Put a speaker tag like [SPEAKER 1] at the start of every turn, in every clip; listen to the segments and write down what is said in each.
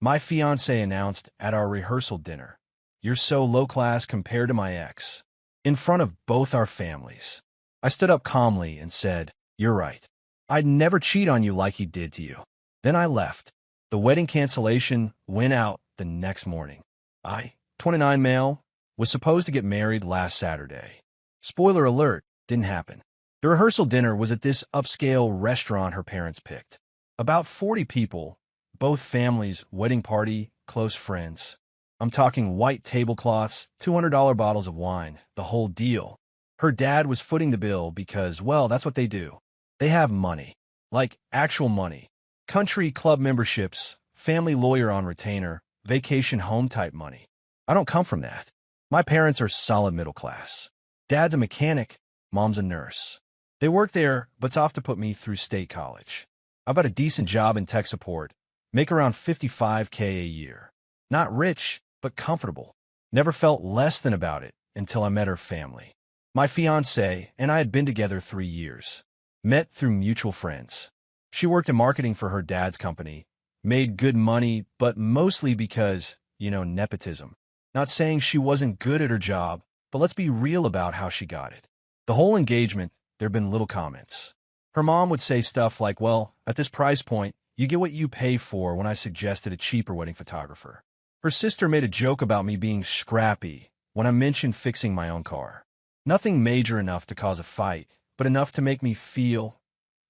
[SPEAKER 1] My fiancé announced at our rehearsal dinner. You're so low class compared to my ex. In front of both our families. I stood up calmly and said, you're right. I'd never cheat on you like he did to you. Then I left. The wedding cancellation went out the next morning. I, 29 male, was supposed to get married last Saturday. Spoiler alert, didn't happen. The rehearsal dinner was at this upscale restaurant her parents picked. About 40 people, both families, wedding party, close friends. I'm talking white tablecloths, $200 bottles of wine, the whole deal. Her dad was footing the bill because, well, that's what they do. They have money. Like actual money. Country club memberships, family lawyer on retainer, vacation home type money. I don't come from that. My parents are solid middle class. Dad's a mechanic, mom's a nurse. They work there, but's off to put me through state college. I've got a decent job in tech support, make around $55K a year. Not rich, but comfortable. Never felt less than about it until I met her family. My fiancé and I had been together 3 years. Met through mutual friends. She worked in marketing for her dad's company, made good money, but mostly because, nepotism. Not saying she wasn't good at her job, but let's be real about how she got it. The whole engagement, there'd been little comments. Her mom would say stuff like, well, at this price point, you get what you pay for when I suggested a cheaper wedding photographer. Her sister made a joke about me being scrappy when I mentioned fixing my own car. Nothing major enough to cause a fight, but enough to make me feel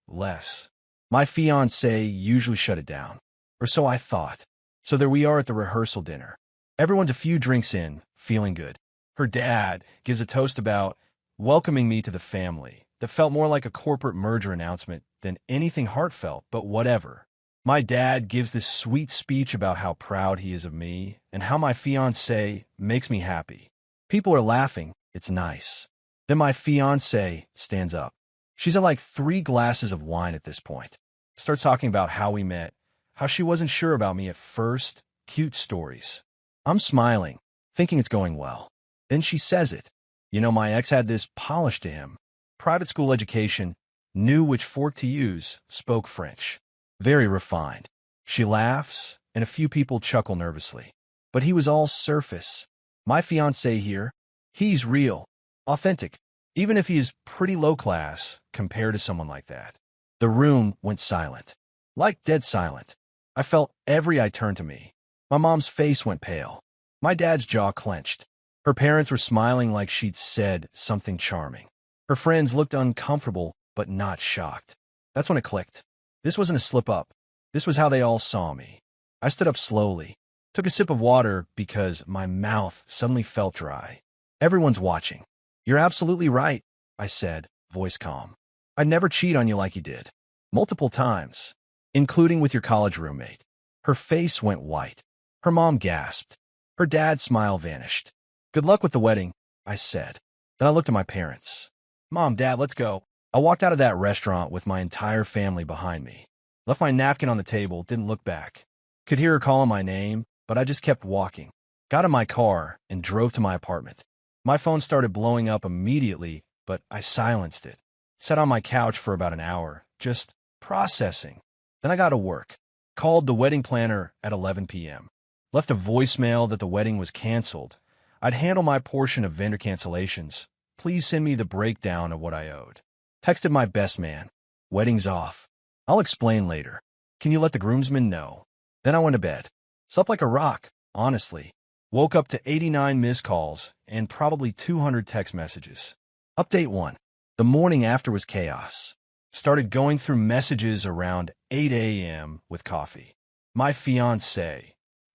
[SPEAKER 1] less. My fiancé usually shut it down, or so I thought. So there we are at the rehearsal dinner. Everyone's a few drinks in, feeling good. Her dad gives a toast about welcoming me to the family that felt more like a corporate merger announcement than anything heartfelt, but whatever. My dad gives this sweet speech about how proud he is of me and how my fiancé makes me happy. People are laughing. It's nice. Then my fiancé stands up. She's at like 3 glasses of wine at this point. Starts talking about how we met, how she wasn't sure about me at first, cute stories. I'm smiling, thinking it's going well. Then she says it. My ex had this polish to him. Private school education, knew which fork to use, spoke French. Very refined. She laughs, and a few people chuckle nervously. But he was all surface. My fiancé here, he's real, authentic, even if he is pretty low class compared to someone like that. The room went silent. Like dead silent. I felt every eye turn to me. My mom's face went pale. My dad's jaw clenched. Her parents were smiling like she'd said something charming. Her friends looked uncomfortable, but not shocked. That's when it clicked. This wasn't a slip-up. This was how they all saw me. I stood up slowly, took a sip of water because my mouth suddenly felt dry. Everyone's watching. You're absolutely right, I said, voice calm. I'd never cheat on you like you did. Multiple times, including with your college roommate. Her face went white. Her mom gasped. Her dad's smile vanished. Good luck with the wedding, I said. Then I looked at my parents. Mom, Dad, let's go. I walked out of that restaurant with my entire family behind me. Left my napkin on the table, didn't look back. Could hear her calling my name, but I just kept walking. Got in my car and drove to my apartment. My phone started blowing up immediately, but I silenced it. Sat on my couch for about an hour, just processing. Then I got to work. Called the wedding planner at 11 p.m. Left a voicemail that the wedding was canceled. I'd handle my portion of vendor cancellations. Please send me the breakdown of what I owed. Texted my best man. Wedding's off. I'll explain later. Can you let the groomsmen know? Then I went to bed. Slept like a rock, honestly. Woke up to 89 missed calls and probably 200 text messages. Update 1. The morning after was chaos. Started going through messages around 8 a.m. with coffee. My fiancé.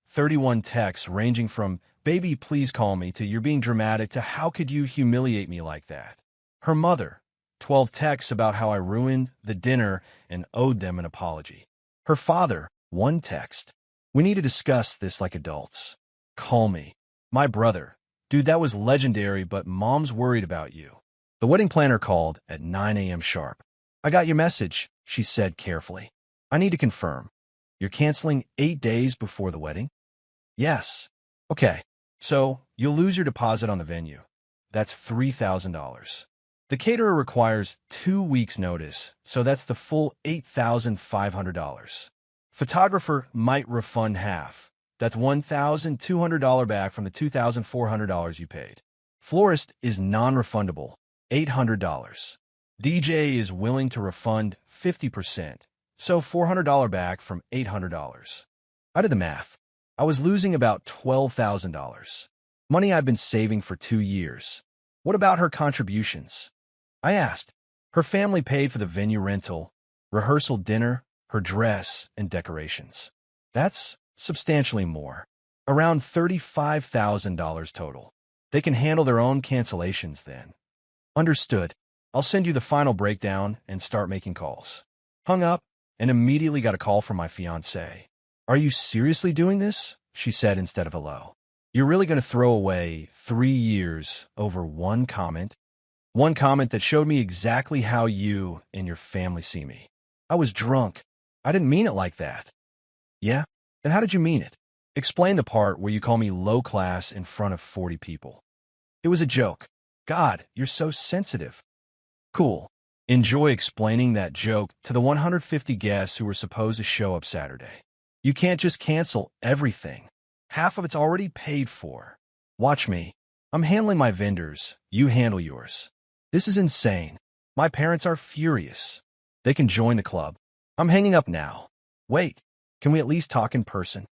[SPEAKER 1] 31 texts ranging from, baby, please call me, to you're being dramatic, to how could you humiliate me like that? Her mother. 12 texts about how I ruined the dinner and owed them an apology. Her father. 1 text. We need to discuss this like adults. Call me. My brother. Dude, that was legendary, but mom's worried about you. The wedding planner called at 9 a.m. sharp. I got your message, she said carefully. I need to confirm. You're canceling 8 days before the wedding? Yes. Okay. So, you'll lose your deposit on the venue. That's $3,000. The caterer requires 2 weeks' notice, so that's the full $8,500. Photographer might refund half. That's $1,200 back from the $2,400 you paid. Florist is non-refundable, $800. DJ is willing to refund 50%, so $400 back from $800. I did the math. I was losing about $12,000. Money I've been saving for 2 years. What about her contributions? I asked. Her family paid for the venue rental, rehearsal dinner, her dress, and decorations. That's substantially more. Around $35,000 total. They can handle their own cancellations then. Understood. I'll send you the final breakdown and start making calls. Hung up and immediately got a call from my fiancée. Are you seriously doing this? She said instead of hello. You're really going to throw away 3 years over one comment? One comment that showed me exactly how you and your family see me. I was drunk. I didn't mean it like that. Yeah? Then how did you mean it? Explain the part where you call me low class in front of 40 people. It was a joke. God, you're so sensitive. Cool. Enjoy explaining that joke to the 150 guests who were supposed to show up Saturday. You can't just cancel everything. Half of it's already paid for. Watch me. I'm handling my vendors. You handle yours. This is insane. My parents are furious. They can join the club. I'm hanging up now. Wait, can we at least talk in person?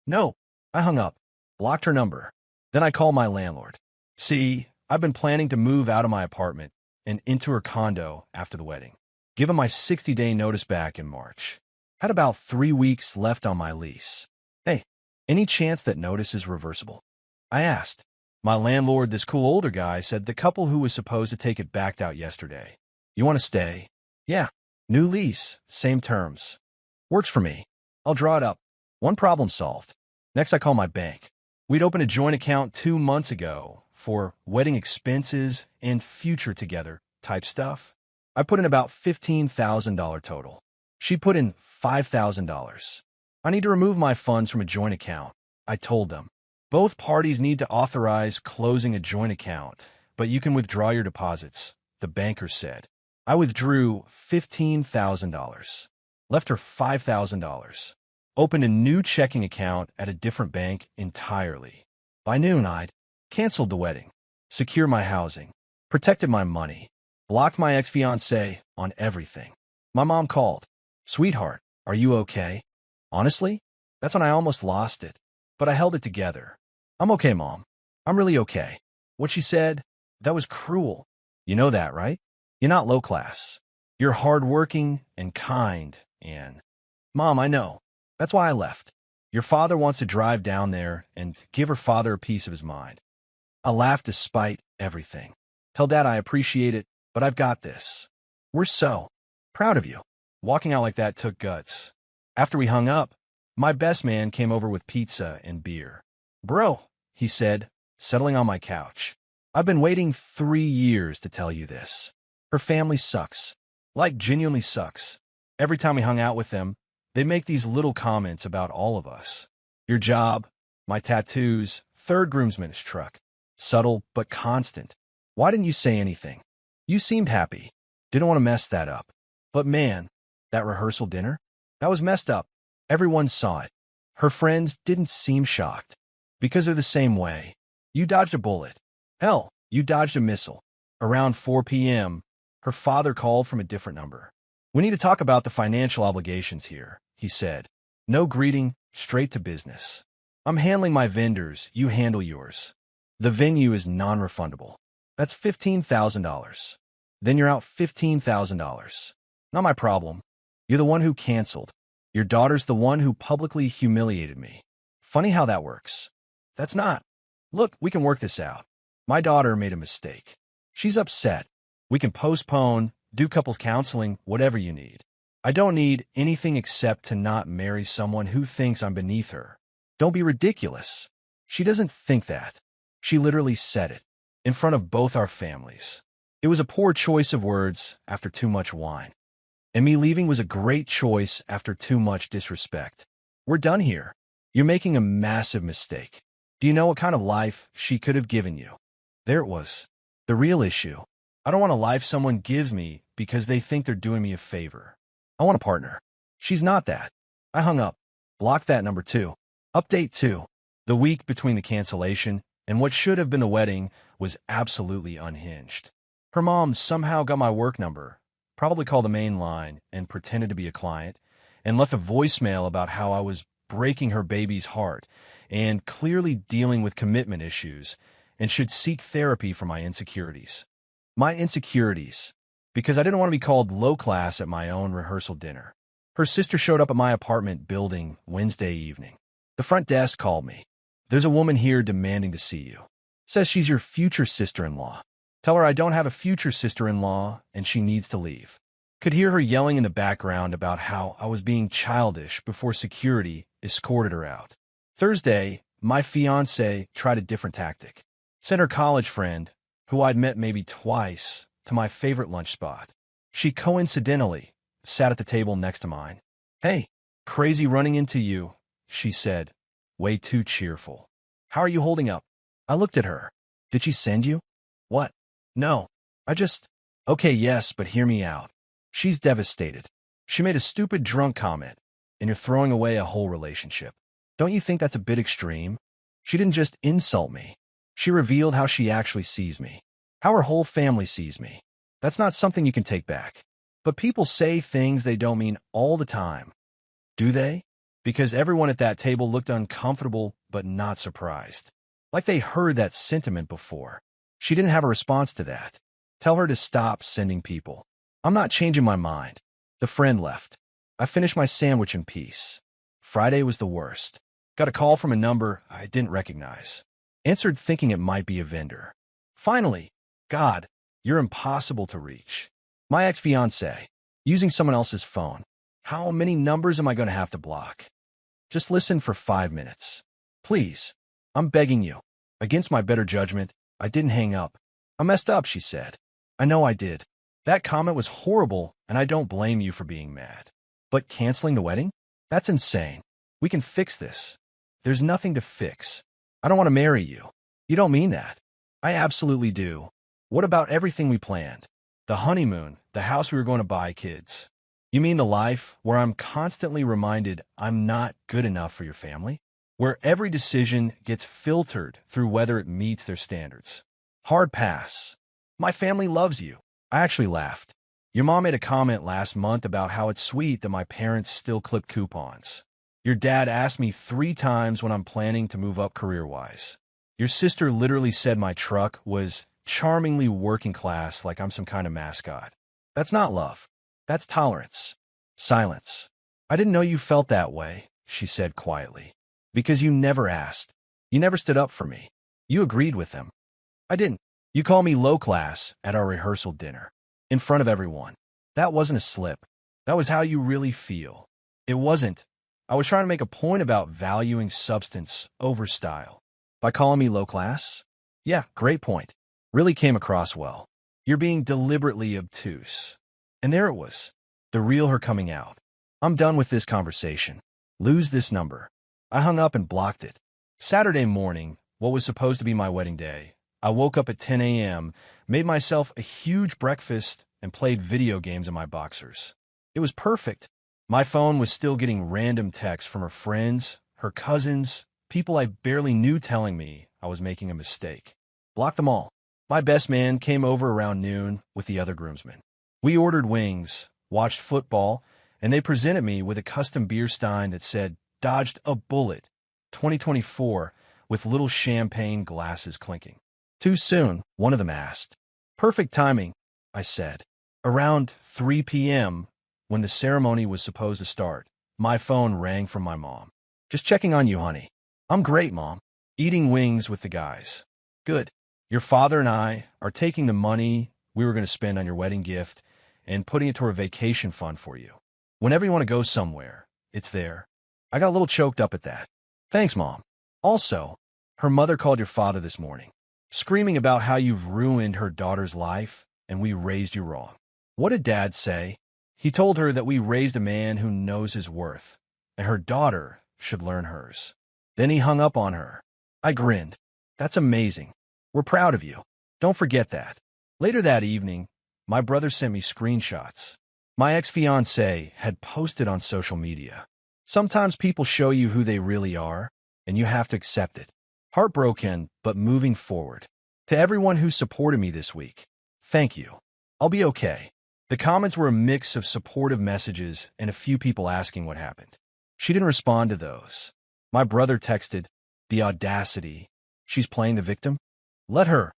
[SPEAKER 1] No. I hung up, blocked her number. Then I called my landlord. See, I've been planning to move out of my apartment and into her condo after the wedding. Give him my 60-day notice back in March. Had about 3 weeks left on my lease. Hey, any chance that notice is reversible? I asked. My landlord, this cool older guy, said the couple who was supposed to take it backed out yesterday. You want to stay? Yeah. New lease, same terms. Works for me. I'll draw it up. One problem solved. Next, I call my bank. We'd opened a joint account 2 months ago for wedding expenses and future together type stuff. I put in about $15,000 total. She put in $5,000. I need to remove my funds from a joint account. I told them. Both parties need to authorize closing a joint account, but you can withdraw your deposits, the banker said. I withdrew $15,000. Left her $5,000. Opened a new checking account at a different bank entirely. By noon, I'd canceled the wedding, secured my housing, protected my money, blocked my ex-fiancée on everything. My mom called. Sweetheart, are you okay? Honestly, that's when I almost lost it, but I held it together. I'm okay, Mom. I'm really okay. What she said, that was cruel. You know that, right? You're not low class. You're hardworking and kind and... Mom, I know. That's why I left. Your father wants to drive down there and give her father a piece of his mind. I laughed despite everything. Tell Dad I appreciate it, but I've got this. We're so proud of you. Walking out like that took guts. After we hung up, my best man came over with pizza and beer. Bro, he said, settling on my couch. I've been waiting 3 years to tell you this. Her family sucks. Like, genuinely sucks. Every time we hung out with them, they make these little comments about all of us. Your job, my tattoos, third groomsman's truck. Subtle but constant. Why didn't you say anything? You seemed happy. Didn't want to mess that up. But man, that rehearsal dinner? That was messed up. Everyone saw it. Her friends didn't seem shocked. Because they're the same way. You dodged a bullet. Hell, you dodged a missile. Around 4 p.m., her father called from a different number. We need to talk about the financial obligations here, he said. No greeting, straight to business. I'm handling my vendors, you handle yours. The venue is non-refundable. That's $15,000. Then you're out $15,000. Not my problem. You're the one who canceled. Your daughter's the one who publicly humiliated me. Funny how that works. That's not. Look, we can work this out. My daughter made a mistake. She's upset. We can postpone, do couples counseling, whatever you need. I don't need anything except to not marry someone who thinks I'm beneath her. Don't be ridiculous. She doesn't think that. She literally said it. In front of both our families. It was a poor choice of words after too much wine. And me leaving was a great choice after too much disrespect. We're done here. You're making a massive mistake. Do you know what kind of life she could have given you? There it was. The real issue. I don't want a life someone gives me because they think they're doing me a favor. I want a partner. She's not that. I hung up. Blocked that number too. Update 2. The week between the cancellation and what should have been the wedding was absolutely unhinged. Her mom somehow got my work number, probably called the main line and pretended to be a client, and left a voicemail about how I was breaking her baby's heart and clearly dealing with commitment issues and should seek therapy for my insecurities. My insecurities, because I didn't want to be called low class at my own rehearsal dinner. Her sister showed up at my apartment building Wednesday evening. The front desk called me. There's a woman here demanding to see you. Says she's your future sister-in-law. Tell her I don't have a future sister-in-law and she needs to leave. Could hear her yelling in the background about how I was being childish before security escorted her out. Thursday, my fiancée tried a different tactic. Sent her college friend, who I'd met maybe twice, to my favorite lunch spot. She coincidentally sat at the table next to mine. "Hey, crazy running into you," she said, way too cheerful. "How are you holding up?" I looked at her. "Did she send you?" "What?" "No. Okay, yes, but hear me out. She's devastated. She made a stupid drunk comment, and you're throwing away a whole relationship. Don't you think that's a bit extreme? She didn't just insult me. She revealed how she actually sees me, how her whole family sees me. That's not something you can take back. But people say things they don't mean all the time. Do they? Because everyone at that table looked uncomfortable but not surprised. Like they heard that sentiment before. She didn't have a response to that. Tell her to stop sending people. I'm not changing my mind. The friend left. I finished my sandwich in peace. Friday was the worst. Got a call from a number I didn't recognize. Answered thinking it might be a vendor. Finally, God, you're impossible to reach. My ex-fiancée, using someone else's phone. How many numbers am I going to have to block? Just listen for 5 minutes. Please, I'm begging you. Against my better judgment, I didn't hang up. I messed up, she said. I know I did. That comment was horrible, and I don't blame you for being mad. But canceling the wedding? That's insane. We can fix this. There's nothing to fix. I don't want to marry you. You don't mean that. I absolutely do. What about everything we planned? The honeymoon, the house we were going to buy, kids. You mean the life where I'm constantly reminded I'm not good enough for your family? Where every decision gets filtered through whether it meets their standards? Hard pass. My family loves you. I actually laughed. Your mom made a comment last month about how it's sweet that my parents still clip coupons. Your dad asked me 3 times when I'm planning to move up career-wise. Your sister literally said my truck was charmingly working class like I'm some kind of mascot. That's not love. That's tolerance. Silence. I didn't know you felt that way, she said quietly. Because you never asked. You never stood up for me. You agreed with them. I didn't. You call me low class at our rehearsal dinner. In front of everyone. That wasn't a slip. That was how you really feel. It wasn't. I was trying to make a point about valuing substance over style. By calling me low class? Yeah, great point. Really came across well. You're being deliberately obtuse. And there it was. The real her coming out. I'm done with this conversation. Lose this number. I hung up and blocked it. Saturday morning, what was supposed to be my wedding day, I woke up at 10 a.m., made myself a huge breakfast, and played video games in my boxers. It was perfect. My phone was still getting random texts from her friends, her cousins, people I barely knew telling me I was making a mistake. Blocked them all. My best man came over around noon with the other groomsmen. We ordered wings, watched football, and they presented me with a custom beer stein that said, "Dodged a bullet, 2024, with little champagne glasses clinking." Too soon, one of them asked. Perfect timing, I said. Around 3 p.m., when the ceremony was supposed to start, my phone rang from my mom. "Just checking on you, honey." "I'm great, Mom. Eating wings with the guys." "Good. Your father and I are taking the money we were going to spend on your wedding gift and putting it to a vacation fund for you. Whenever you want to go somewhere, it's there." I got a little choked up at that. "Thanks, Mom." Also, her mother called your father this morning, screaming about how you've ruined her daughter's life and we raised you wrong. What did Dad say? He told her that we raised a man who knows his worth, and her daughter should learn hers. Then he hung up on her. I grinned. That's amazing. We're proud of you. Don't forget that. Later that evening, my brother sent me screenshots. My ex-fiancée had posted on social media. Sometimes people show you who they really are, and you have to accept it. Heartbroken, but moving forward. To everyone who supported me this week, thank you. I'll be okay. The comments were a mix of supportive messages and a few people asking what happened. She didn't respond to those. My brother texted, "The audacity. She's playing the victim? Let her."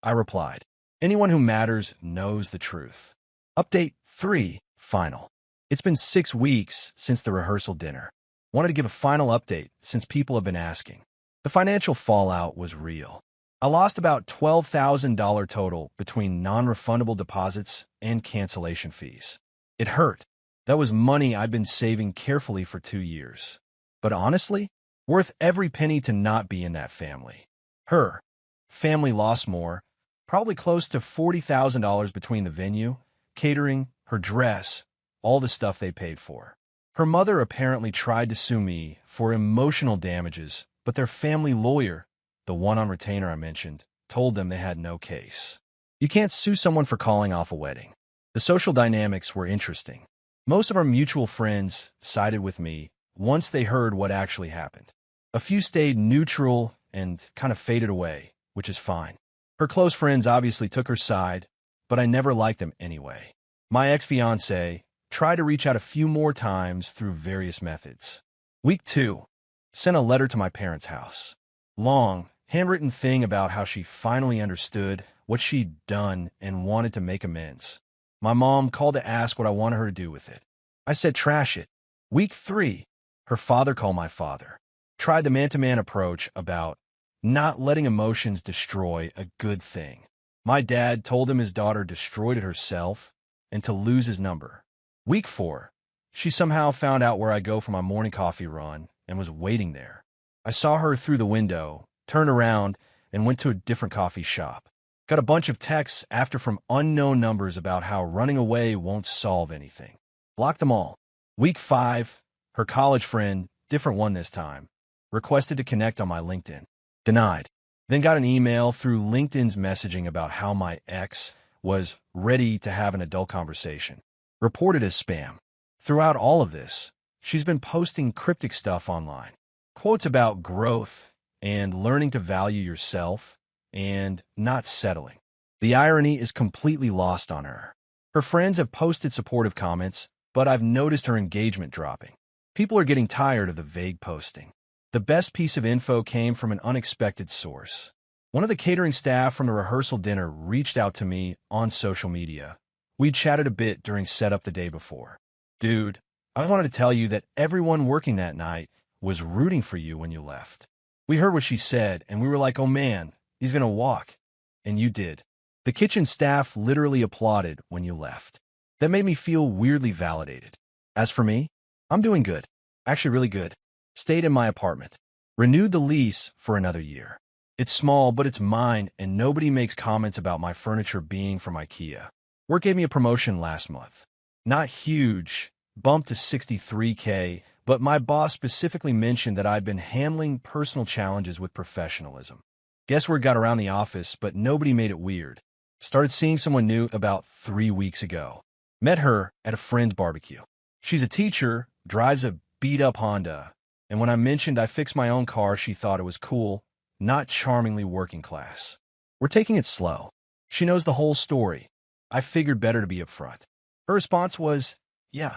[SPEAKER 1] I replied, "Anyone who matters knows the truth." Update 3, final. It's been 6 weeks since the rehearsal dinner. Wanted to give a final update since people have been asking. The financial fallout was real. I lost about $12,000 total between non-refundable deposits and cancellation fees. It hurt. That was money I'd been saving carefully for 2 years. But honestly, worth every penny to not be in that family. Her family lost more, probably close to $40,000 between the venue, catering, her dress, all the stuff they paid for. Her mother apparently tried to sue me for emotional damages, but their family lawyer, the one on retainer I mentioned, told them they had no case. You can't sue someone for calling off a wedding. The social dynamics were interesting. Most of our mutual friends sided with me once they heard what actually happened. A few stayed neutral and kind of faded away, which is fine. Her close friends obviously took her side, but I never liked them anyway. My ex-fiancée tried to reach out a few more times through various methods. Week 2, sent a letter to my parents' house. Long, handwritten thing about how she finally understood what she'd done and wanted to make amends. My mom called to ask what I wanted her to do with it. I said trash it. Week 3, her father called my father. Tried the man-to-man approach about not letting emotions destroy a good thing. My dad told him his daughter destroyed it herself and to lose his number. Week 4, she somehow found out where I go for my morning coffee run and was waiting there. I saw her through the window, turned around, and went to a different coffee shop. Got a bunch of texts after from unknown numbers about how running away won't solve anything. Blocked them all. Week 5, her college friend, different one this time, requested to connect on my LinkedIn. Denied. Then got an email through LinkedIn's messaging about how my ex was ready to have an adult conversation. Reported as spam. Throughout all of this, she's been posting cryptic stuff online. Quotes about growth and learning to value yourself and not settling. The irony is completely lost on her. Her friends have posted supportive comments, but I've noticed her engagement dropping. People are getting tired of the vague posting. The best piece of info came from an unexpected source. One of the catering staff from the rehearsal dinner reached out to me on social media. We'd chatted a bit during setup the day before. "Dude, I wanted to tell you that everyone working that night was rooting for you when you left. We heard what she said, and we were like, oh man, he's gonna walk. And you did. The kitchen staff literally applauded when you left. That made me feel weirdly validated. As for me, I'm doing good. Actually really good. Stayed in my apartment. Renewed the lease for another year. It's small, but it's mine, and nobody makes comments about my furniture being from IKEA. Work gave me a promotion last month. Not huge, bumped to $63K, but my boss specifically mentioned that I'd been handling personal challenges with professionalism. Guess word got around the office, but nobody made it weird. Started seeing someone new about 3 weeks ago. Met her at a friend's barbecue. She's a teacher, drives a beat-up Honda, and when I mentioned I fixed my own car, she thought it was cool, not charmingly working class. We're taking it slow. She knows the whole story. I figured better to be upfront. Her response was, yeah,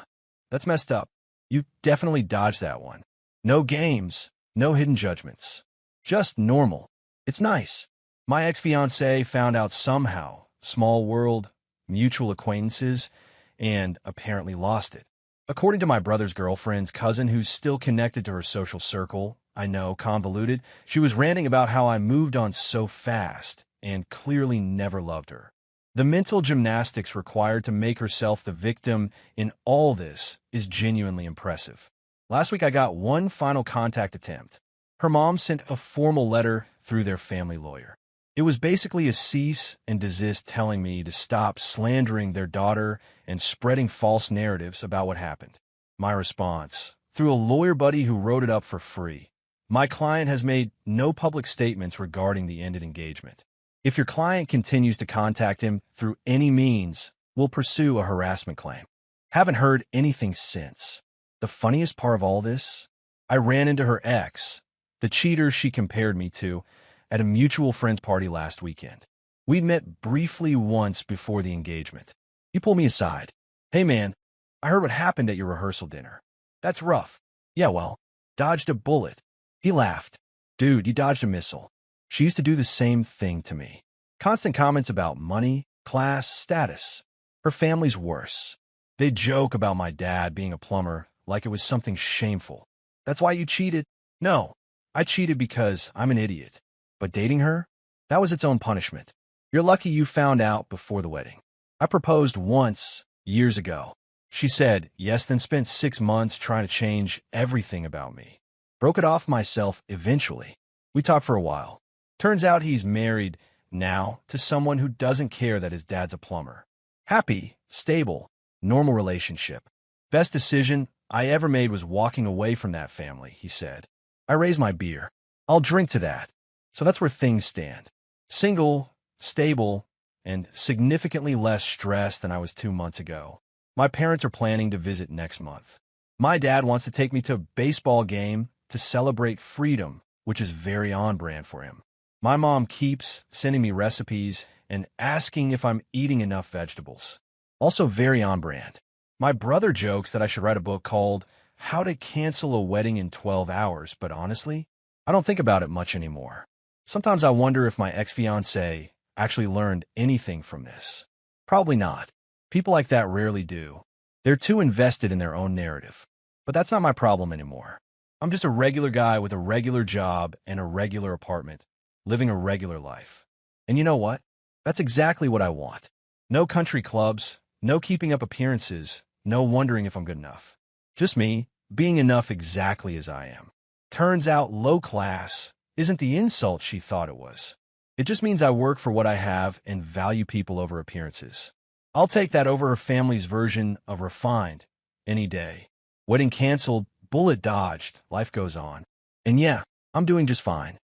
[SPEAKER 1] that's messed up. You definitely dodged that one. No games, no hidden judgments. Just normal. It's nice. My ex-fiancée found out somehow, small world, mutual acquaintances, and apparently lost it. According to my brother's girlfriend's cousin, who's still connected to her social circle, I know, convoluted, she was ranting about how I moved on so fast and clearly never loved her. The mental gymnastics required to make herself the victim in all this is genuinely impressive. Last week I got one final contact attempt. Her mom sent a formal letter through their family lawyer. It was basically a cease and desist telling me to stop slandering their daughter and spreading false narratives about what happened. My response, through a lawyer buddy who wrote it up for free. My client has made no public statements regarding the ended engagement. If your client continues to contact him through any means, we'll pursue a harassment claim. Haven't heard anything since. The funniest part of all this? I ran into her ex, the cheater she compared me to, at a mutual friend's party last weekend. We met briefly once before the engagement. He pulled me aside. "Hey man, I heard what happened at your rehearsal dinner. That's rough." "Yeah, well, dodged a bullet." He laughed. "Dude, you dodged a missile." She used to do the same thing to me. Constant comments about money, class, status. Her family's worse. They joke about my dad being a plumber like it was something shameful. "That's why you cheated?" "No, I cheated because I'm an idiot. But dating her? That was its own punishment. You're lucky you found out before the wedding. I proposed once, years ago. She said yes, then spent 6 months trying to change everything about me. Broke it off myself eventually. We talked for a while. Turns out he's married now to someone who doesn't care that his dad's a plumber. Happy, stable, normal relationship. Best decision I ever made was walking away from that family," he said. I raised my beer. "I'll drink to that." So that's where things stand. Single, stable, and significantly less stressed than I was 2 months ago. My parents are planning to visit next month. My dad wants to take me to a baseball game to celebrate freedom, which is very on-brand for him. My mom keeps sending me recipes and asking if I'm eating enough vegetables. Also very on-brand. My brother jokes that I should write a book called How to Cancel a Wedding in 12 Hours, but honestly, I don't think about it much anymore. Sometimes I wonder if my ex-fiancée actually learned anything from this. Probably not. People like that rarely do. They're too invested in their own narrative. But that's not my problem anymore. I'm just a regular guy with a regular job and a regular apartment, living a regular life. And you know what? That's exactly what I want. No country clubs, no keeping up appearances, no wondering if I'm good enough. Just me, being enough exactly as I am. Turns out low class isn't the insult she thought it was. It just means I work for what I have and value people over appearances. I'll take that over her family's version of refined any day. Wedding canceled, bullet dodged, life goes on. And yeah, I'm doing just fine.